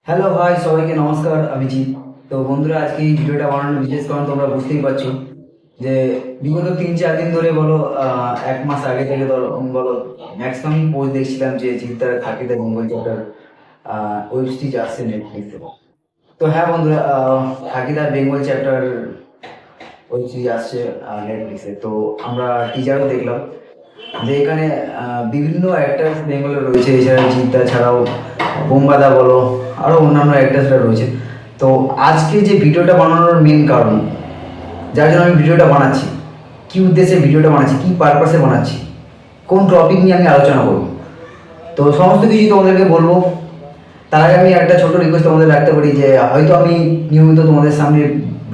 Hello ভাই, সবাইকে নমস্কার। আমি জিৎ। তো বন্ধুরা, আজকে এই ভিডিওটা বানানোর বিশেষ কারণ তোমরা বুঝতেই পারছো যে বিগত 3-4 দিন ধরে বলো, 1 মাস আগে থেকে বলো, ম্যাক্সিমাম পোস্ট দেখছিলাম যে জিদ্দার থাকিতে মঙ্গল চ্যাপ্টার ওয়েব সিরিজ আসছে নেটফ্লিক্সে। তো হ্যাঁ বন্ধুরা, থাকিদার বেঙ্গল চ্যাপ্টার ওয়েব সিরিজ আসছে নেটফ্লিক্সে। তো আমরা টিজারও দেখলাম যে এখানে বিভিন্ন অ্যাক্টার্স বেঙ্গলে রয়েছে। এছাড়া জিদ্দা ছাড়াও বোম্বাদা বলো, আরও অন্যান্য অ্যাক্টার্সরা রয়েছে। তো আজকে যে ভিডিওটা বানানোর মেন কারণ, যার জন্য আমি ভিডিওটা বানাচ্ছি, কী উদ্দেশ্যে ভিডিওটা বানাচ্ছি, কী পারপাসে বানাচ্ছি, কোন টপিক নিয়ে আমি আলোচনা করব, তো সমস্ত কিছু তোমাদেরকে বলবো। তার আগে আমি একটা ছোট রিকোয়েস্ট তোমাদের রাখতে পারি যে হয়তো আমি নিয়মিত তোমাদের সামনে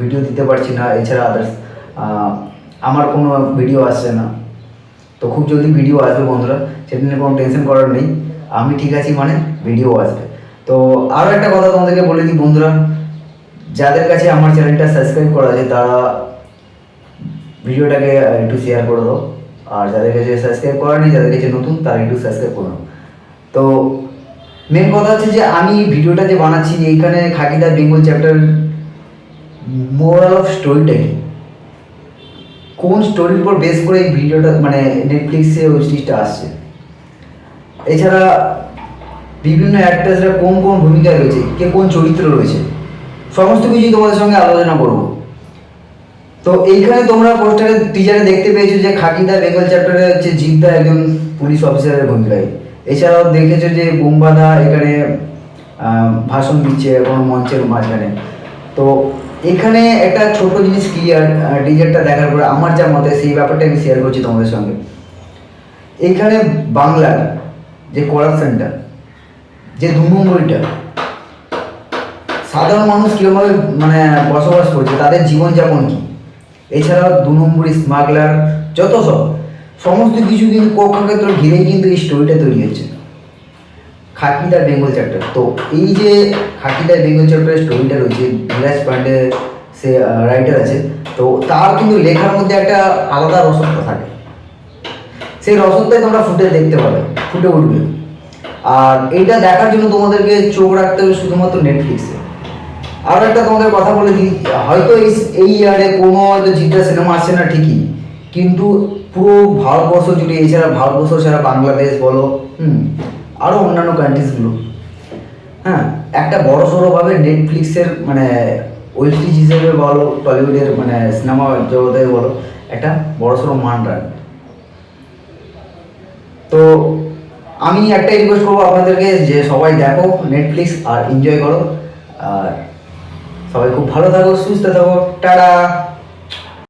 ভিডিও দিতে পারছি না, এছাড়া আদার্স আমার কোনো ভিডিও আসছে না। তো খুব জলদি ভিডিও আসবে বন্ধুরা, সেটা নিয়ে কোনো টেনশন করার নেই। আমি ঠিক আছি মানে ভিডিও আসবে। তো আরও একটা কথা তোমাদেরকে বলে দিই বন্ধুরা, যাদের কাছে আমার চ্যানেলটা সাবস্ক্রাইব করা আছে তারা ভিডিওটাকে একটু শেয়ার করে দাও। আর যাদের কাছে সাবস্ক্রাইব করা নেই, যাদের কাছে নতুন, তারা একটু সাবস্ক্রাইব করে নাও। তো মেন কথা হচ্ছে যে আমি ভিডিওটা যে বানাচ্ছি, এইখানে খাকিদা বেঙ্গল চ্যাপ্টার মোরাল অফ স্টোরিটা কি, কোন স্টোরির উপর বেস করে এই ভিডিওটা মানে নেটফ্লিক্সে ওয়েব সিরিজটা আসছে, এছাড়া বিভিন্ন অ্যাক্টার্সরা কোন কোন ভূমিকায় রয়েছে, কে কোন চরিত্র রয়েছে, সমস্ত কিছুই তোমাদের সঙ্গে আলোচনা করব। তো এইখানে তোমরা পোস্টারে টিজারে দেখতে পেয়েছো যে খাকিদা বেঙ্গল চ্যাপ্টারে হচ্ছে জিদ্দা একজন পুলিশ অফিসারের ভূমিকায়। এছাড়াও দেখেছো যে বোম্বাদা এখানে ভাষণ দিচ্ছে কোনো মঞ্চের মাঝখানে। তো এখানে একটা ছোট জিনিস ক্লিয়ার, টিজারটা দেখার পরে আমার যা মতে সেই ব্যাপারটা আমি শেয়ার করছি তোমাদের সঙ্গে। এখানে বাংলার যে করাপশনটা, যে 2 নম্বরিটা, সাধারণ মানুষ কীভাবে মানে বসবাস করছে, তাদের জীবনযাপন কী, এছাড়াও 2 নম্বরি স্মাগলার, যত সব সমস্ত কিছু কিন্তু কক্ষক্ষেত্র ঘিরেই কিন্তু এই স্টোরিটা তৈরি হচ্ছে খাকিদার বেঙ্গল চ্যাপ্টার। তো এই যে খাকিদার বেঙ্গল চ্যাপ্টারের স্টোরিটা রয়েছে, ধীরাজ পান্ডে সে রাইটার আছে, তো তার কিন্তু লেখার মধ্যে একটা আলাদা রসত্ব থাকে। সেই রসদটাই তোমরা ফুটে দেখতে পাবে, ফুটে উঠবে। আর এইটা দেখার জন্য তোমাদেরকে চোখ রাখতে হবে শুধুমাত্র নেটফ্লিক্সে। আরও একটা তোমাদের কথা বলে দিই, হয়তো এই ইয়ারে কোনো হয়তো জিদ্দা সিনেমা আসছে না ঠিকই, কিন্তু পুরো ভারতবর্ষ জুড়ে, এছাড়া ভারতবর্ষ ছাড়া বাংলাদেশ বলো, আরও অন্যান্য কান্ট্রিজগুলো, হ্যাঁ, একটা বড় সড়োভাবে নেটফ্লিক্সের মানে ওয়েব সিরিজ হিসেবে বলো, টলিউডের মানে সিনেমা জগতে বলো, একটা বড় সড়ো মান রাখবে। তো আমি একটাই রিকোয়েস্ট করবো আপনাদেরকে যে সবাই দেখো নেটফ্লিক্স আর এনজয় করো। আর সবাই খুব ভালো থাকো, সুস্থ থাকো, টাটা।